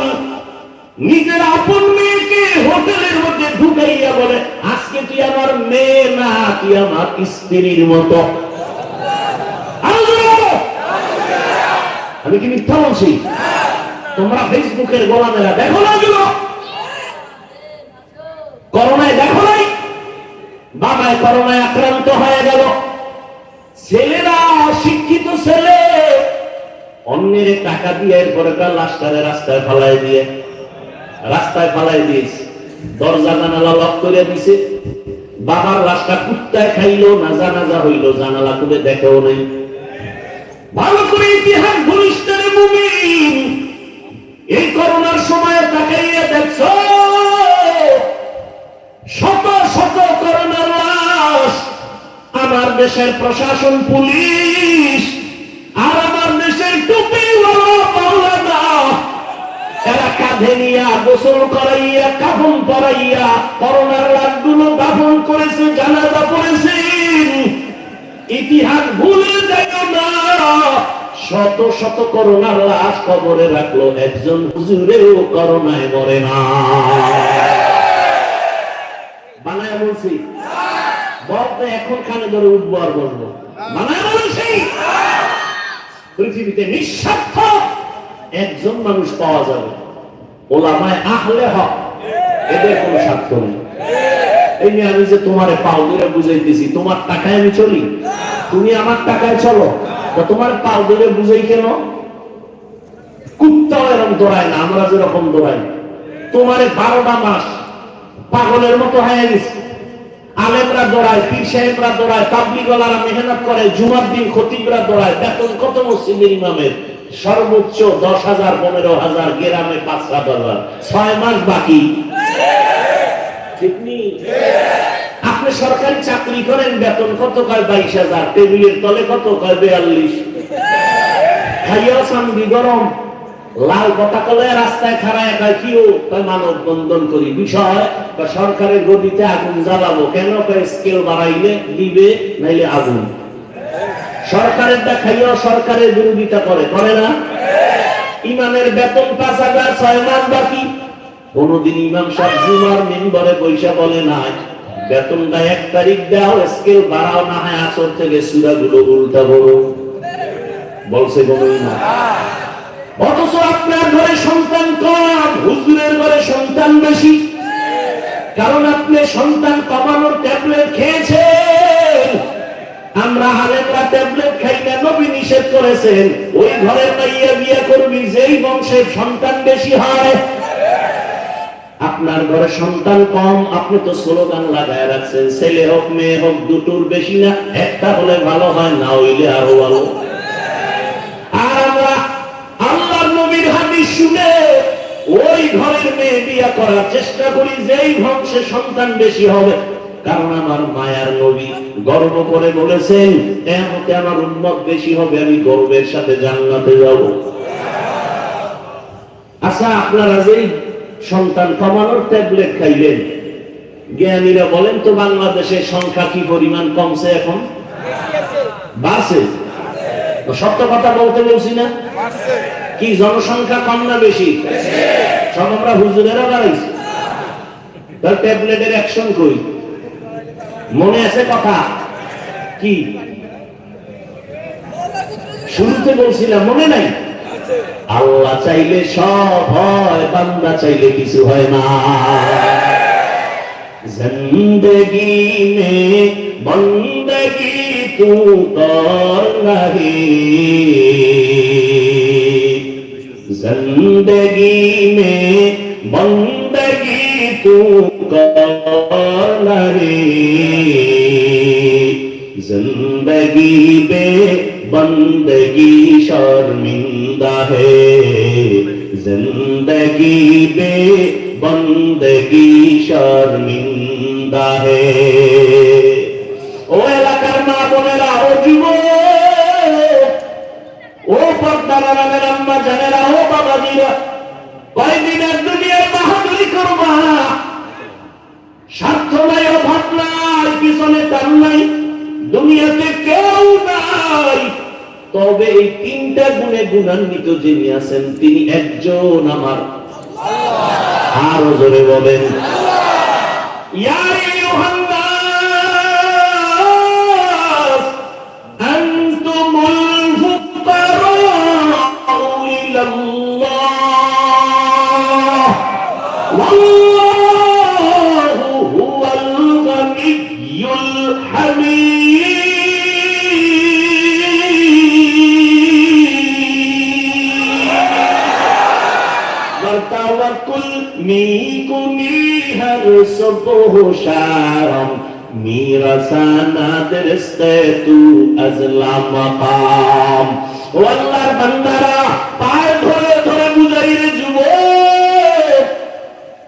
নিজের আপন মেয়েকে হোটেলের মধ্যে ঢুকাইয়া বলে, আজকে তুই আমার মেয়ে না, তুই আমার স্ত্রীর মতো। আমি কি মিথ্যা বলছি? তোমরা ফেসবুকের গোলামেরা দেখো না এগুলো? করোনায় দেখো নাই? বাবায় করোনায় আক্রান্ত হয়ে গেল, ছেলেরা, শিক্ষিত ছেলে, অন্যের টাকা দিয়ে এরপরে তার লাশটারে রাস্তায় ফালাই দিয়েছে, দরজা জানালা লক করে দিছে। বাবার লাশটা কুত্তায় খাইলো না, জানাজা হইল, জানালা খুলে দেখেও নেই। ভালো করে ইতিহাস ভূমিষ্ঠের মুমিন, এই করোনার সময় তাকাইয়া দেখছো শত শত করোনার লাশ। আমার দেশের প্রশাসন, পুলিশ, আর আমার দেশের টুপিওয়ালা মাওলানা, এরা কাঁধে নিয়া গোসল করাইয়া, কাফন পরাইয়া করোনার লাশগুলো দাফন করেছে, জানাজা পড়েছেন। ইতিহাস ভুলে যায় না, শত শত করোনার লাশ কবরে রাখলো, একজন হুজুরেও করোনায় মরে না। বানায় বলছি, বলতে এখন খানে ধরে উঠবো আর বসবো। বানায় বলছি, পৃথিবীতে নিঃস্বার্থ একজন মানুষ পাওয়া যাবে, ওলামায়ে আহলে হক, এদের কোনো স্বার্থ নেই। এই নিয়ে আমি যে তোমারে পাও ধরে বুঝাইতেছি, তোমার টাকায় আমি চলি, তুমি আমার টাকায় চলো, তো তোমার পাও ধরে বুঝাই কেন? কুত্তাও এরকম দৌড়ায় না, আমরা যেরকম দৌড়াই। তোমার 12টা মাস পাগলের মতো হয়ে গেছে। আলেমরা দৌড়ায়, পীর সাহেবরা দৌড়ায়, তাবলীগওয়ালারা মেহনত করে, জুমার দিন খতিবরা দৌড়ায়। বেতন কত মসজিদের ইমামের? সর্বোচ্চ 10,000, 15,000, গ্রামে 5-7,000। 6 মাস বাকি। ঠিক নেই? আপনি সরকারি চাকরি করেন, বেতন কত? কয় 22,000। টেবিলের তলে কত? কয় 42। খাইয়া সামদি গরম, লাল পতাকা লয়ে রাস্তায় খাড়ায় কয় কিও? কয় মানববন্ধন করি। বিষয় সরকারের গদিতে আগুন জ্বালাবো। কেন? কয় স্কেল বাড়াইলে দিবে, নাইলে আগুন। সরকারের দেখাইয়া সরকারের বিরোধিতা করে, করে না? ইমামের বেতন 5,000, 6 মাস বাকি। কোনদিন ইমাম সাহেব জুমার মিম্বরে পয়সা বলে নাই বেতনটা 1 তারিখ দাও, স্কেল বাড়াও, না হয় আসর থেকে সূরাগুলো উল্টা বলো। বলছে বলই না। অথচ আপনার ঘরে সন্তান কম, হুজুরের ঘরে সন্তান বেশি। কারণ আপনি সন্তান কমানোর ট্যাবলেট খেয়েছেন। আমরা আলেমরা ট্যাবলেট খাই না, নবী নিষেধ করেছেন। ওই ঘরের মাইয়া বিয়ে করবি যেই বংশের সন্তান বেশি হয়। আপনার ঘরে সন্তান কম, আপনি তো স্লোগান লাগায় রাখছেন, ছেলে হোক মেয়ে হোক দুটোর বেশি না, একটা হলে ভালো হয়, না হইলে আরো ভালো। আর আমরা আল্লাহর নবীর হাদিস শুনে ওই ঘরের মেয়ে বিয়ে করার চেষ্টা করি যেই বংশে সন্তান বেশি হবে। কারণ আমার মায়ার নবী গর্ব করে বলেছেন, কিয়ামতে আমার উম্মত বেশি হবে, আমি গর্বের সাথে জান্নাতে যাব। আচ্ছা, আপনারা যেই সন্তান কমানোর ট্যাবলেট খাইলেন, জ্ঞানীরা বলেন তো বাংলাদেশের সংখ্যা কি পরিমাণ কমছে? এখন বাড়ছে। সত্য কথা বলতে বলছি না? কি জনসংখ্যা কম না বেশি? সব আমরা হুজুরেরা বাড়াইছি। তার ট্যাবলেটের অ্যাকশন কই? মনে আছে কথা কি শুরুতে বলছিলাম, মনে নাই? আল্লাহ চাইলে সব হয়, বান্দা চাইলে কিছু হয় না। জিন্দেগি মে বন্দগি তু কর নাহি, জিন্দেগি মে বন্দগি তু কর নাহি, जिंदगी बे बंदगी शर्मिंदा है, जिंदगी बे बंदगी शर्मिंदा है। ओ এলাকার মা বোনেরা, ও যুবক, ও পর্দারা নামের আম্মা জানেরা, ও বাবাজিরা, কয়দিনের দুনিয়ার বাহাদুরি করবা? স্বার্থ নাই, অভাব নাই, পিছনে টান নাই, দুনিয়াতে কেউ নাই। তবে এই 3টা গুণে গুণান্বিত যিনি আছেন তিনি একজন আমার। আরো জোরে বলেন, ইয়া আইয়ুহান নাস আনতুমুল ফুকারাউ ইলাল্লাহ ওয়াল্লাহু হুয়াল গানিয়্যুল হামিদ।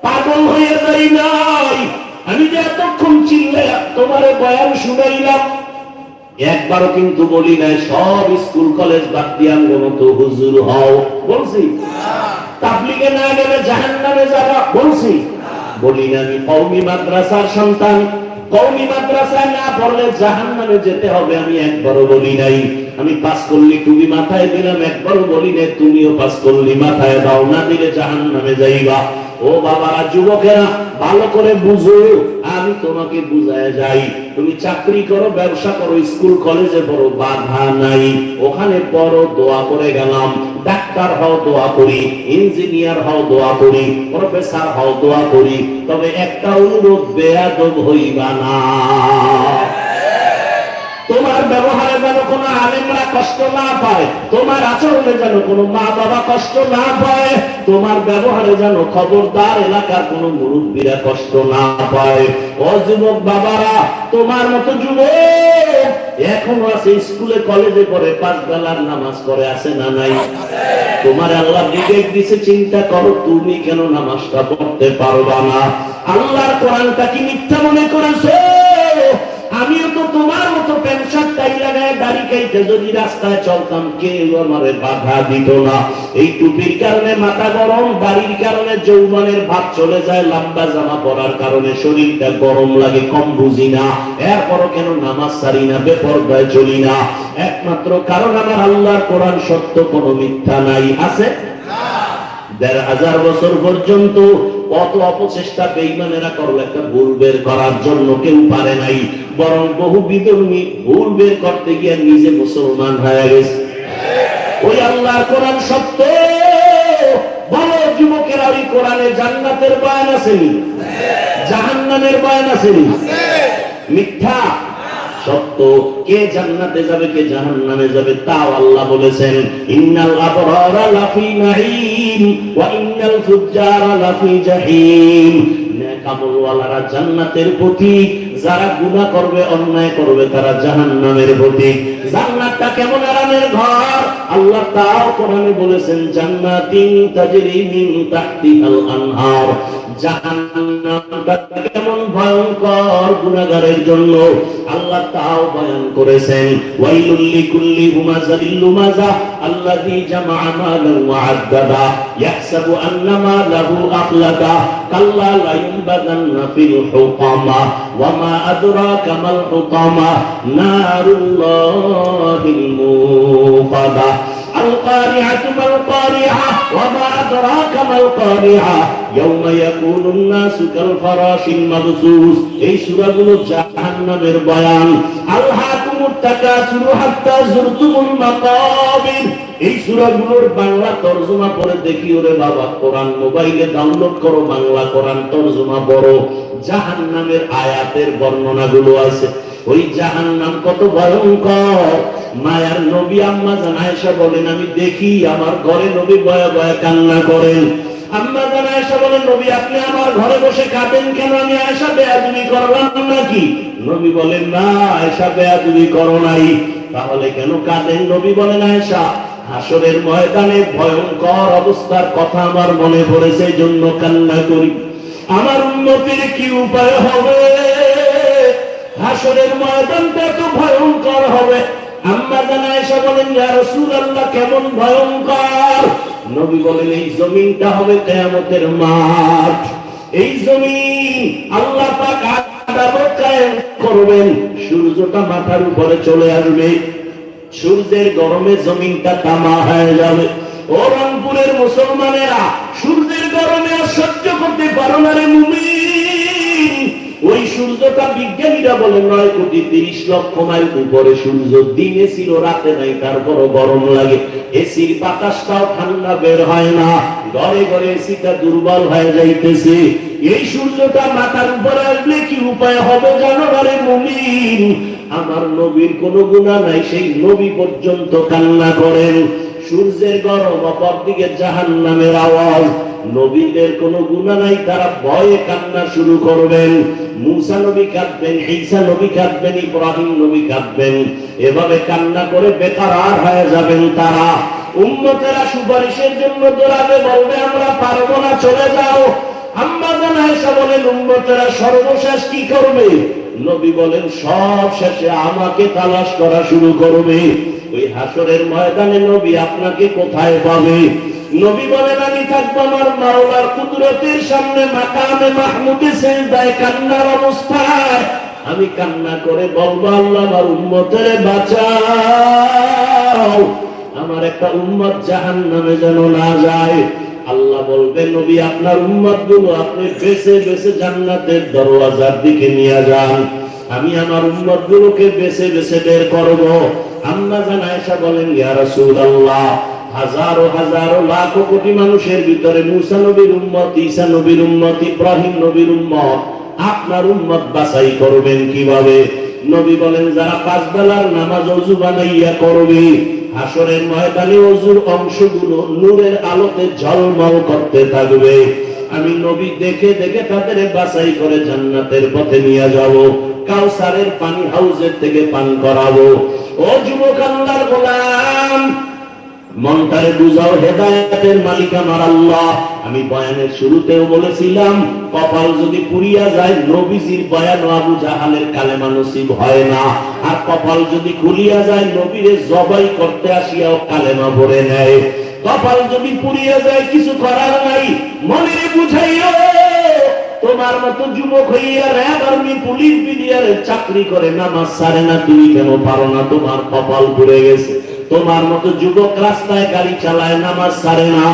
পাগল হয়ে যাই নাই। আমি যে এতক্ষণ চিল্লে তোমারে বয়ান শুনাইলাম, একবারও কিন্তু বলি নাই সব স্কুল কলেজ বাদ দিয়ে মতো হুজুর হও। বলছি তাবলীগে না গেলে জাহান্নামে যাবা? বলছি বলি না? আমি কওমি মাদ্রাসার সন্তান, কওমি মাদ্রাসায় না পড়লে জাহান্নামে যেতে হবে আমি একবারও বলি নাই। আমি পাস করলি তুমি মাথায় দিলাম, একবারও বলি নাই তুমিও পাস করলি মাথায় দাও, না দিলে জাহান্নামে যাইবা। ও বাবারা, যুবকেরা, ভালো করে বুঝো, আমি তোমাকে বুঝায় যাই। তুমি চাকরি করো, ব্যবসা করো, স্কুল কলেজে পড়ো, বাধা নাই। ওখানে পড়ো, দোয়া করে গেলাম। ডাক্তার হও, দোয়া করি। ইঞ্জিনিয়ার হও, দোয়া করি। প্রফেসর হও, দোয়া করি। তবে একটা অনুরোধ, বেয়াদব হইবা না। তোমার ব্যবহারে যেন কোনো আলেমরা কষ্ট না পায়, তোমার আচরণে যেন কোনো মা বাবা কষ্ট না পায়, তোমার ব্যবহারে যেন খবরদার এলাকার কোনো মুরব্বীরা কষ্ট না পায়। ও যুবক বাবারা, তোমার মতো যুবক এখনো আছে স্কুলে কলেজে পড়ে, 5 বেলার নামাজ পড়ে, আছে না নাই? তোমার আল্লাহ বিবেক দিছে, চিন্তা করো তুমি কেন নামাজটা পড়তে পারবা না? আল্লাহর কোরআনটা কি মিথ্যা মনে করেছো? আমিও তো তোমার মতো প্যান্ট শার্ট টাই লাগায় দাড়ি কাইতে যদি রাস্তায় চলতাম, কেউ আমারে বাধা দিত না। এই টুপির কারণে মাথা গরম, দাড়ির কারণে যৌবনের ভাব চলে যায়, লম্বা জামা পরার কারণে শরীরটা গরম লাগে, কম বুঝি না। এরপরও কেন নামাজ ছাড়ি না, বেপরদায় চলি না? একমাত্র কারণ আমার আল্লাহর কোরআন সত্য, কোনো মিথ্যা নাই। আছে 1500 বছর পর্যন্ত কত অপচেষ্টা বেঈমানেরা করলো একটা ভুল বের করার জন্য, কেউ পারে নাই। বরং বহু বিধর্মী ভুল বের করতে গিয়ে নিজে মুসলমান হয়ে গেছে। ওই আল্লাহর কোরআন সত্য। বলো যুবকেরা, ওই কোরআনে জান্নাতের বয়ান আসেনি, জাহান্নামের বয়ান আসেনি? মিথ্যা সত্য। কে জান্নাতে যাবে, কে জাহান্নামে যাবে তাও আল্লাহ বলেছেন। ইন্নাল আবরারা লাফি নাঈম ওয়া ইন্নাল ফুজ্জারা লাফি জাহিম। নেক আমলওয়ালারা জান্নাতের পথিক, যারা গুনাহ করবে, অন্যায় করবে, তারা জাহান্নামের পথিক। জান্নাতটা কেমন আরামের ঘর, আল্লাহ তাও কোরআনে বলেছেন, জান্নাতিন তাজরি মিন তাহতিহাল আনহার। জাহান্নামটা কেমন ভয়ঙ্কর গুনাহগারের জন্য, আল্লাহ তাও বয়ান করেছেন। ওয়াইলুল লিকুল্লি হুমাযাতিল লুমাযা আল্লাযী জামাআ মালান ওয়া আদ্দাদা ইয়াহসাবু আন্না মালাহু আখলাদা কাল্লা লা ইউনবাযান্না ফিল হুতামা ওয়া মা আদরাকা মাল হুতামা নারুল্লাহিল মুকাদা القارعة ما القارعة وما أدراك ما القارعة يوم يكون الناس كالفراش المبثوث। এই সূরাগুলো জাহান্নামের বয়ান। আলহাকুমুত তাকাসুরু হাত্তা যুরতুমুল মাকাবির। এই সূরাগুলোর বাংলা তরজমা পড়ে দেখি, ওরে বাবা, কোরআন মোবাইলে ডাউনলোড করো, বাংলা কোরআন তরজমা পড়ো, জাহান্নামের আয়াতের বর্ণনাগুলো আছে। ওই জাহান্নাম কত ভয়ঙ্কর। মায়ার নবী আম্মা জান আয়েশা বলেন, আমি দেখি আমার ঘরে নবী বয়া বয়া কান্না করেন। আম্মা জান আয়েশা বলেন, নবী আপনি আমার ঘরে বসে কাঁদেন কেন? আমি আয়েশা বেয়াদবি করলাম নাকি? নবী বলেন, না আয়েশা বেয়াদবি করো নাই। তাহলে কেন কাঁদেন? নবী বলেন, আয়েশা হাসরের ময়দানে ভয়ঙ্কর অবস্থার কথা আমার মনে পড়েছে, এই জন্য কান্না করি। আমার উম্মতের কি উপায় হবে? হাসরের ময়দানটা তো ভয়ঙ্কর হবে। আম্মা জান আয়েশা বলেন, ইয়া রাসূলুল্লাহ কেমন ভয়ঙ্কর? নবী বলেন, এই জমিনটা হবে কিয়ামতের মাঠ। এই জমিন আল্লাহ পাক আদালত কায়েম করবেন, সূর্যটা মাথার উপরে চলে আসবে, সূর্যের গরমে জমিনটা তামা হয়ে যাবে। ও রংপুরের মুসলমানেরা, সূর্যের গরমে আর সহ্য করতে পারো না রে মুমিন। ওই সূর্যটা বিজ্ঞানীরা বলে 9,30,00,000 মাইল উপরে সূর্য, দিনে ছিল রাতে নাই, তারপরও গরম লাগে। এসির বাতাসটাও ঠান্ডা বের হয় না, ঘরে ঘরে এসিটা দুর্বল হয়ে যাইতেছে। এই সূর্যটা মাথার উপরে আসলে কি উপায় হবে জানো রে মুমিন? আমার নবীর কোনো গুনাহ নাই, সেই নবী পর্যন্ত কান্না করেন। সূর্যের গরম, অপর দিকে জাহান্নামের আওয়াজ। নবীদের কোনো গুনাহ নাই, তারা ভয়ে কান্না শুরু করবেন। মুসা নবী কাঁদবেন, ঈসা নবী কাঁদবেন, ইব্রাহিম নবী কাঁদবেন। এভাবে কান্না করে বেকারার হয়ে যাবেন তারা। উম্মতেরা সুপারিশের জন্য দৌড়াবে, বলবে আমরা পারবো না, চলে যাও। আম্মা জান আয়েশা বলেন, উম্মতেরা সর্বশেষ কি করবে? নবী বলেন, সব শেষে আমাকে তালাশ করা শুরু করবে। ওই হাসরের ময়দানে নবী আপনাকে কোথায় পাবে? নবী বলেন, আমি থাকবো আমার মাওলার কুদরতের সামনে মাকামে মাহমুদে সিজদায় কান্নার অবস্থায়। আমি কান্না করে বলবো, আল্লাহ আমার উম্মতের বাঁচাও, আমার একটা উম্মত জাহান্নামে যেন না যায়। আল্লাহ বলবে, নবী আপনার উম্মত গুলো আপনি বেছে বেছে জান্নাতের দরওয়াজার দিকে নিয়ে যান, আমি আমার উম্মত গুলোকে বেছে বেছে বের করব। আম্মা জান আয়েশা বলেন, ইয়া রাসূলুল্লাহ, হাজারো হাজারো লাখো কোটি মানুষের ভিতরে মুসা নবীর উম্মত, ঈসা নবীর উম্মত, ইব্রাহিম নবীর উম্মত, আপনার উম্মত বাছাই করবেন কিভাবে? নবী বলেন যারা 5 বেলার নামাজ ওযু বানাইয়া করবে, হাসরের ময়দানে ওযুর অংশগুলো নূরের আলোতে ঝলমল করতে থাকবে। আমি নবী দেখে দেখে তাদের বাছাই করে জান্নাতের পথে নিয়ে যাব, কাউসারের পানি হাউজের থেকে পান করাবো। ও যুবক আল্লাহর গোলাম, মনটারে বুঝাও, হেদায়েতের মালিক আমার আল্লাহ। আমি বয়ানের শুরুতেও বলেছিলাম, কপাল যদি পুড়িয়া যায় নবীজির বয়ান আবু জাহালের কালেমা নসিব হয় না, আর কপাল যদি খুলিয়া যায় নবীরে জবাই করতে আসিয়াও কালেমা ভরে নেয়। কপাল যদি পুড়িয়া যায় কিছু করার নাই, মনে বুঝাইও তোমার মতো যুবক হইয়া র‍্যাব আর্মি পুলিশ বিডিআরের চাকরি করে নামাজ ছাড়ে না, তুমি কেন পারো না? তোমার কপাল পুড়ে গেছে। তোমার মতো যুবক রাস্তায় গাড়ি চালায় নামাজ ছাড়ে না,